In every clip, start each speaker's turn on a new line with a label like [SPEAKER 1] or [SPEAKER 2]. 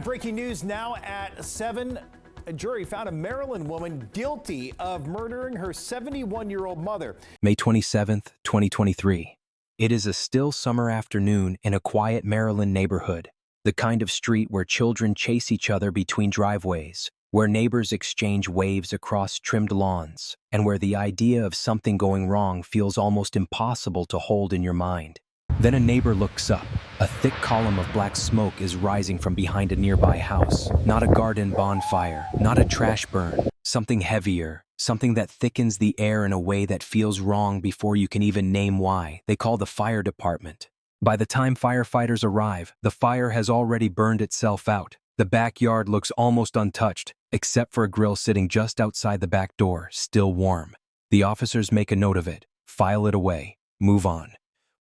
[SPEAKER 1] Breaking news now at 7. A jury found a Maryland woman guilty of murdering her 71-year-old mother.
[SPEAKER 2] May 27th, 2023. It is a still summer afternoon in a quiet Maryland neighborhood, the kind of street where children chase each other between driveways, where neighbors exchange waves across trimmed lawns, and where the idea of something going wrong feels almost impossible to hold in your mind. Then a neighbor looks up. A thick column of black smoke is rising from behind a nearby house. Not a garden bonfire, not a trash burn. Something heavier, something that thickens the air in a way that feels wrong before you can even name why. They call the fire department. By the time firefighters arrive, the fire has already burned itself out. The backyard looks almost untouched, except for a grill sitting just outside the back door, still warm. The officers make a note of it, file it away, move on.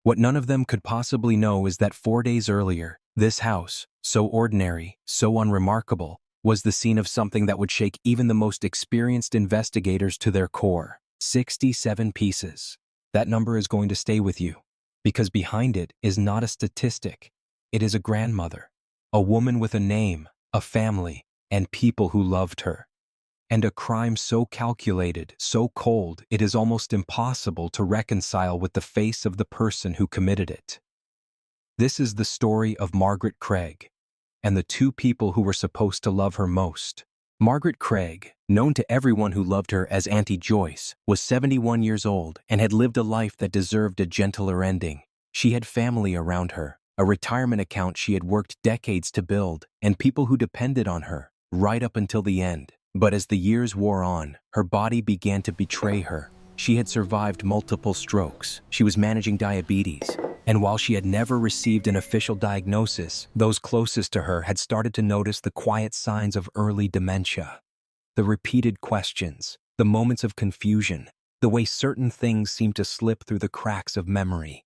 [SPEAKER 2] What none of them could possibly know is that 4 days earlier, this house, so ordinary, so unremarkable, was the scene of something that would shake even the most experienced investigators to their core. 67 pieces. That number is going to stay with you, because behind it is not a statistic. It is a grandmother, a woman with a name, a family, and people who loved her. And a crime so calculated, so cold, it is almost impossible to reconcile with the face of the person who committed it. This is the story of Margaret Craig, and the two people who were supposed to love her most. Margaret Craig, known to everyone who loved her as Auntie Joyce, was 71 years old and had lived a life that deserved a gentler ending. She had family around her, a retirement account she had worked decades to build, and people who depended on her, right up until the end. But as the years wore on, her body began to betray her. She had survived multiple strokes, she was managing diabetes, and while she had never received an official diagnosis, those closest to her had started to notice the quiet signs of early dementia. The repeated questions, the moments of confusion, the way certain things seemed to slip through the cracks of memory.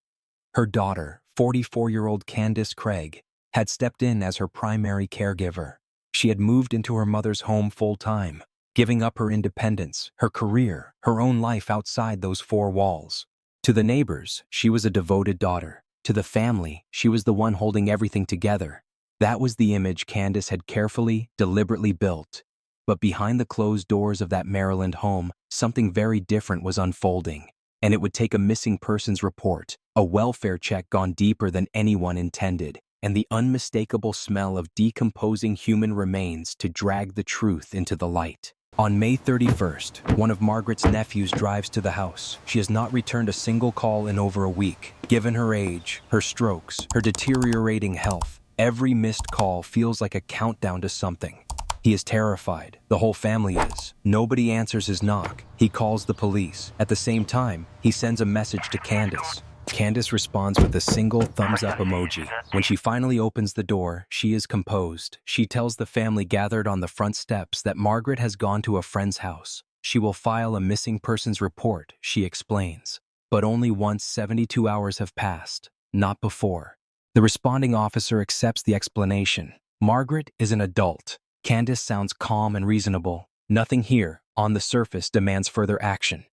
[SPEAKER 2] Her daughter, 44-year-old Candace Craig, had stepped in as her primary caregiver. She had moved into her mother's home full-time, giving up her independence, her career, her own life outside those four walls. To the neighbors, she was a devoted daughter. To the family, she was the one holding everything together. That was the image Candace had carefully, deliberately built. But behind the closed doors of that Maryland home, something very different was unfolding. And it would take a missing persons report, a welfare check gone deeper than anyone intended, and the unmistakable smell of decomposing human remains to drag the truth into the light. On May 31st, one of Margaret's nephews drives to the house. She has not returned a single call in over a week. Given her age, her strokes, her deteriorating health, every missed call feels like a countdown to something. He is terrified. The whole family is. Nobody answers his knock. He calls the police. At the same time, he sends a message to Candace. Candace responds with a single thumbs-up emoji. When she finally opens the door, she is composed. She tells the family gathered on the front steps that Margaret has gone to a friend's house. She will file a missing persons report, she explains. But only once 72 hours have passed, not before. The responding officer accepts the explanation. Margaret is an adult. Candace sounds calm and reasonable. Nothing here, on the surface, demands further action.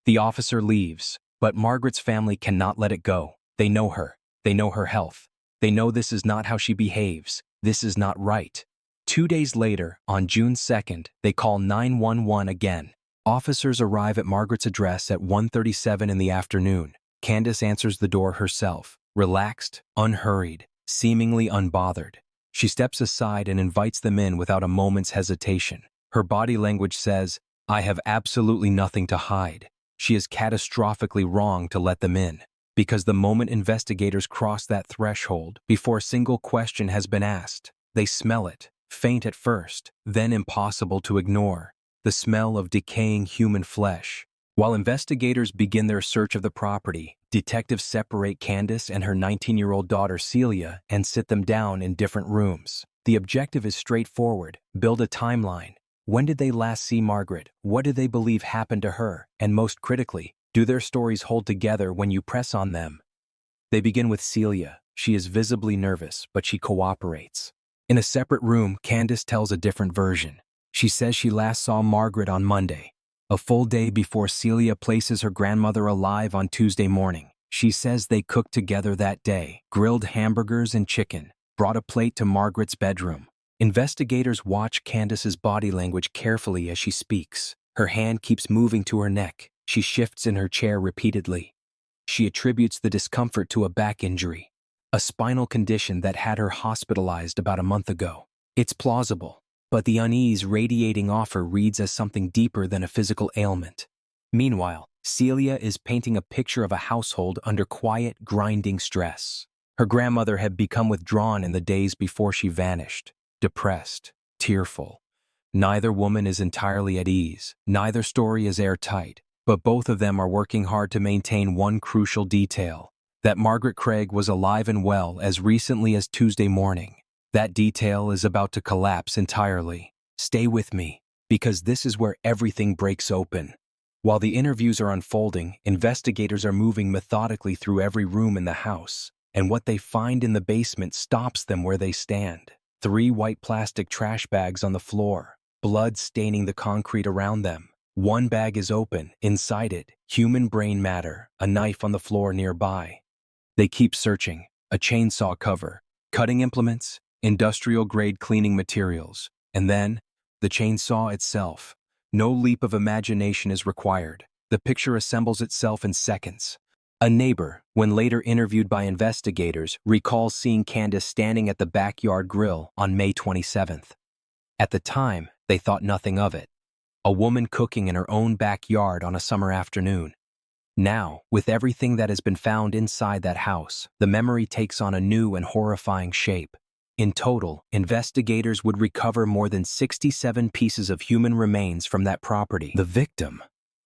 [SPEAKER 2] The officer leaves. But Margaret's family cannot let it go. They know her. They know her health. They know this is not how she behaves. This is not right. 2 days later, on June 2nd, they call 911 again. Officers arrive at Margaret's address at 1:37 in the afternoon. Candace answers the door herself, relaxed, unhurried, seemingly unbothered. She steps aside and invites them in without a moment's hesitation. Her body language says, "I have absolutely nothing to hide." She is catastrophically wrong to let them in, because the moment investigators cross that threshold, before a single question has been asked, they smell it, faint at first, then impossible to ignore, the smell of decaying human flesh. While investigators begin their search of the property, detectives separate Candace and her 19-year-old daughter Celia and sit them down in different rooms. The objective is straightforward: build a timeline. When did they last see Margaret? What do they believe happened to her? And most critically, do their stories hold together when you press on them? They begin with Celia. She is visibly nervous, but she cooperates. In a separate room, Candace tells a different version. She says she last saw Margaret on Monday, a full day before Celia places her grandmother alive on Tuesday morning. She says they cooked together that day, grilled hamburgers and chicken, brought a plate to Margaret's bedroom. Investigators watch Candace's body language carefully as she speaks. Her hand keeps moving to her neck. She shifts in her chair repeatedly. She attributes the discomfort to a back injury, a spinal condition that had her hospitalized about a month ago. It's plausible, but the unease radiating off her reads as something deeper than a physical ailment. Meanwhile, Celia is painting a picture of a household under quiet, grinding stress. Her grandmother had become withdrawn in the days before she vanished, depressed, tearful. Neither woman is entirely at ease. Neither story is airtight, but both of them are working hard to maintain one crucial detail: that Margaret Craig was alive and well as recently as Tuesday morning. That detail is about to collapse entirely. Stay with me, because this is where everything breaks open. While the interviews are unfolding, investigators are moving methodically through every room in the house, and what they find in the basement stops them where they stand. 3 white plastic trash bags on the floor, blood staining the concrete around them. One bag is open. Inside it, human brain matter, a knife on the floor nearby. They keep searching. A chainsaw cover, cutting implements, industrial-grade cleaning materials, and then the chainsaw itself. No leap of imagination is required. The picture assembles itself in seconds. A neighbor, when later interviewed by investigators, recalls seeing Candace standing at the backyard grill on May 27th. At the time, they thought nothing of it. A woman cooking in her own backyard on a summer afternoon. Now, with everything that has been found inside that house, the memory takes on a new and horrifying shape. In total, investigators would recover more than 67 pieces of human remains from that property. The victim,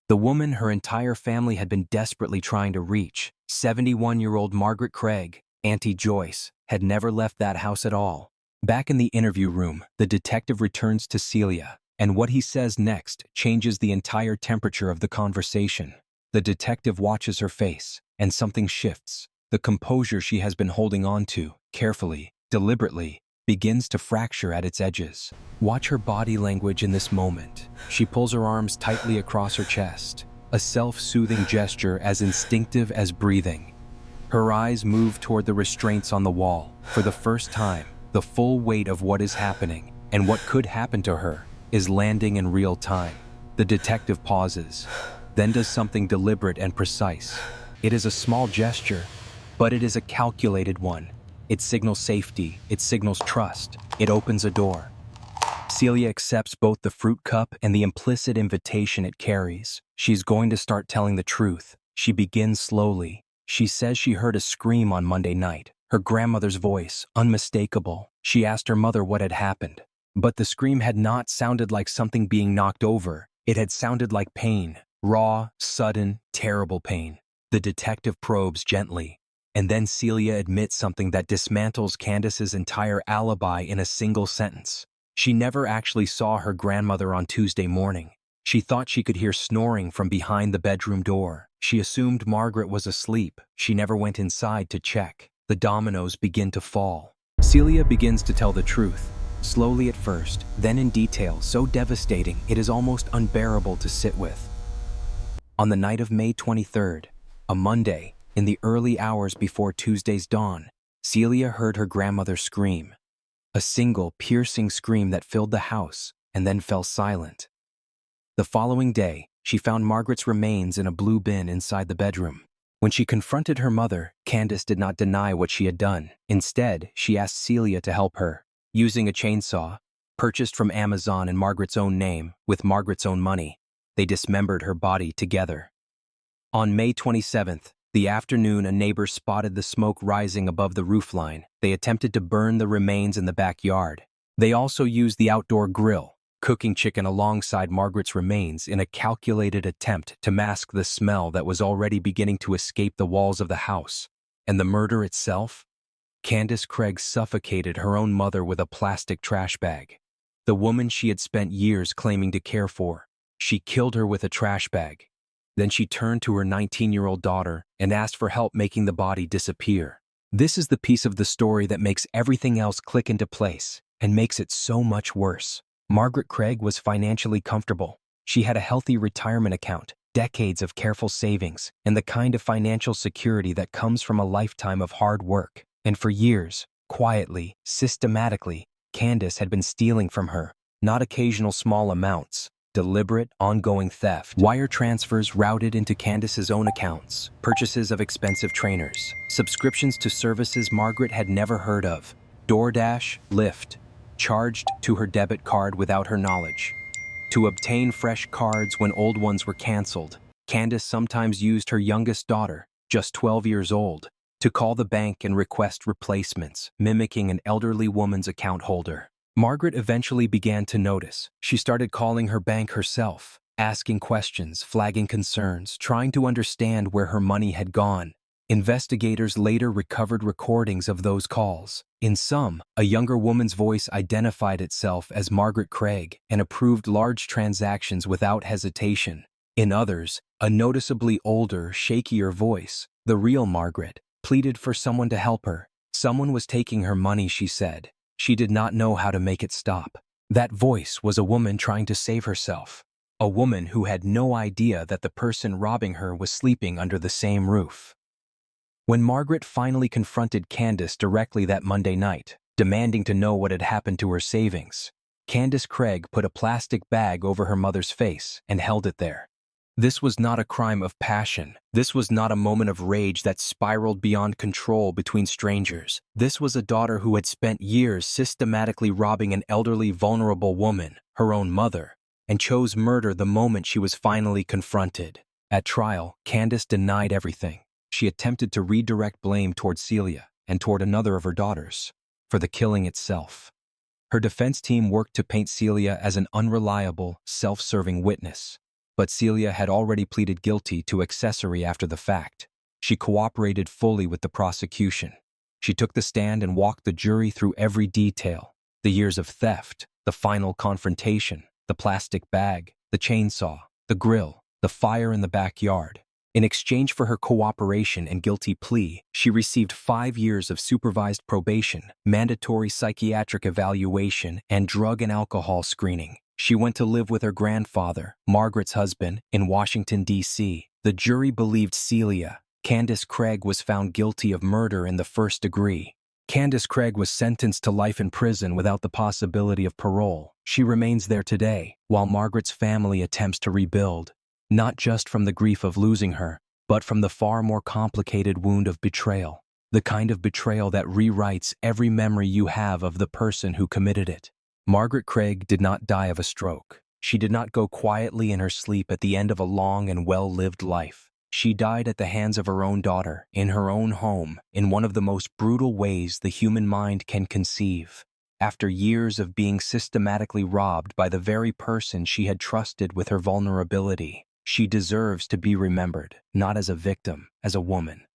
[SPEAKER 2] the woman her entire family had been desperately trying to reach, 71-year-old Margaret Craig, Auntie Joyce, had never left that house at all. Back in the interview room, the detective returns to Celia, and what he says next changes the entire temperature of the conversation. The detective watches her face, and something shifts. The composure she has been holding on to, carefully, deliberately, begins to fracture at its edges. Watch her body language in this moment. She pulls her arms tightly across her chest, a self-soothing gesture as instinctive as breathing. Her eyes move toward the restraints on the wall. For the first time, the full weight of what is happening, and what could happen to her, is landing in real time. The detective pauses, then does something deliberate and precise. It is a small gesture, but it is a calculated one. It signals safety, it signals trust, it opens a door. Celia accepts both the fruit cup and the implicit invitation it carries. She's going to start telling the truth. She begins slowly. She says she heard a scream on Monday night, her grandmother's voice, unmistakable. She asked her mother what had happened, but the scream had not sounded like something being knocked over. It had sounded like pain, raw, sudden, terrible pain. The detective probes gently, and then Celia admits something that dismantles Candace's entire alibi in a single sentence. She never actually saw her grandmother on Tuesday morning. She thought she could hear snoring from behind the bedroom door. She assumed Margaret was asleep. She never went inside to check. The dominoes begin to fall. Celia begins to tell the truth, slowly at first, then in detail so devastating it is almost unbearable to sit with. On the night of May 23rd, a Monday, in the early hours before Tuesday's dawn, Celia heard her grandmother scream. A single, piercing scream that filled the house and then fell silent. The following day, she found Margaret's remains in a blue bin inside the bedroom. When she confronted her mother, Candace did not deny what she had done. Instead, she asked Celia to help her. Using a chainsaw, purchased from Amazon in Margaret's own name, with Margaret's own money, they dismembered her body together. On May 27th, the afternoon, a neighbor spotted the smoke rising above the roofline. They attempted to burn the remains in the backyard. They also used the outdoor grill, cooking chicken alongside Margaret's remains in a calculated attempt to mask the smell that was already beginning to escape the walls of the house. And the murder itself? Candace Craig suffocated her own mother with a plastic trash bag. The woman she had spent years claiming to care for. She killed her with a trash bag. Then she turned to her 19-year-old daughter and asked for help making the body disappear. This is the piece of the story that makes everything else click into place and makes it so much worse. Margaret Craig was financially comfortable. She had a healthy retirement account, decades of careful savings, and the kind of financial security that comes from a lifetime of hard work. And for years, quietly, systematically, Candace had been stealing from her, not occasional small amounts, deliberate, ongoing theft. Wire transfers routed into Candace's own accounts, purchases of expensive trainers, subscriptions to services Margaret had never heard of, DoorDash, Lyft, charged to her debit card without her knowledge. To obtain fresh cards when old ones were canceled, Candace sometimes used her youngest daughter, just 12 years old, to call the bank and request replacements, mimicking an elderly woman's account holder. Margaret eventually began to notice. She started calling her bank herself, asking questions, flagging concerns, trying to understand where her money had gone. Investigators later recovered recordings of those calls. In some, a younger woman's voice identified itself as Margaret Craig and approved large transactions without hesitation. In others, a noticeably older, shakier voice, the real Margaret, pleaded for someone to help her. Someone was taking her money, she said. She did not know how to make it stop. That voice was a woman trying to save herself. A woman who had no idea that the person robbing her was sleeping under the same roof. When Margaret finally confronted Candace directly that Monday night, demanding to know what had happened to her savings, Candace Craig put a plastic bag over her mother's face and held it there. This was not a crime of passion. This was not a moment of rage that spiraled beyond control between strangers. This was a daughter who had spent years systematically robbing an elderly, vulnerable woman, her own mother, and chose murder the moment she was finally confronted. At trial, Candace denied everything. She attempted to redirect blame toward Celia and toward another of her daughters for the killing itself. Her defense team worked to paint Celia as an unreliable, self-serving witness. But Celia had already pleaded guilty to accessory after the fact. She cooperated fully with the prosecution. She took the stand and walked the jury through every detail: the years of theft, the final confrontation, the plastic bag, the chainsaw, the grill, the fire in the backyard. In exchange for her cooperation and guilty plea, she received 5 years of supervised probation, mandatory psychiatric evaluation, and drug and alcohol screening. She went to live with her grandfather, Margaret's husband, in Washington, D.C. The jury believed Celia. Candace Craig was found guilty of murder in the first degree. Candace Craig was sentenced to life in prison without the possibility of parole. She remains there today, while Margaret's family attempts to rebuild, not just from the grief of losing her, but from the far more complicated wound of betrayal. The kind of betrayal that rewrites every memory you have of the person who committed it. Margaret Craig did not die of a stroke. She did not go quietly in her sleep at the end of a long and well-lived life. She died at the hands of her own daughter, in her own home, in one of the most brutal ways the human mind can conceive. After years of being systematically robbed by the very person she had trusted with her vulnerability, she deserves to be remembered, not as a victim, as a woman.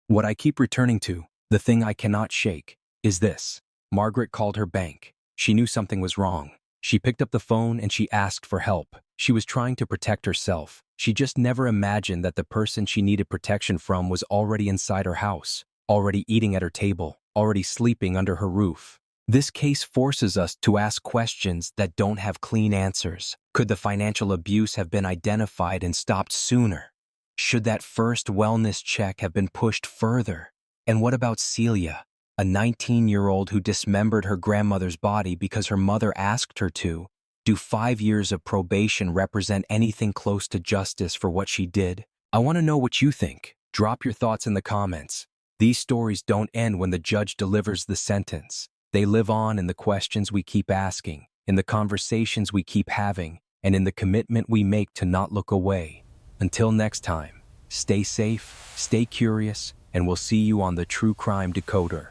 [SPEAKER 2] What I keep returning to, the thing I cannot shake, is this. Margaret called her bank. She knew something was wrong. She picked up the phone and she asked for help. She was trying to protect herself. She just never imagined that the person she needed protection from was already inside her house, already eating at her table, already sleeping under her roof. This case forces us to ask questions that don't have clean answers. Could the financial abuse have been identified and stopped sooner? Should that first wellness check have been pushed further? And what about Celia? A 19-year-old who dismembered her grandmother's body because her mother asked her to. Do 5 years of probation represent anything close to justice for what she did? I want to know what you think. Drop your thoughts in the comments. These stories don't end when the judge delivers the sentence. They live on in the questions we keep asking, in the conversations we keep having, and in the commitment we make to not look away. Until next time, stay safe, stay curious, and we'll see you on the True Crime Decoder.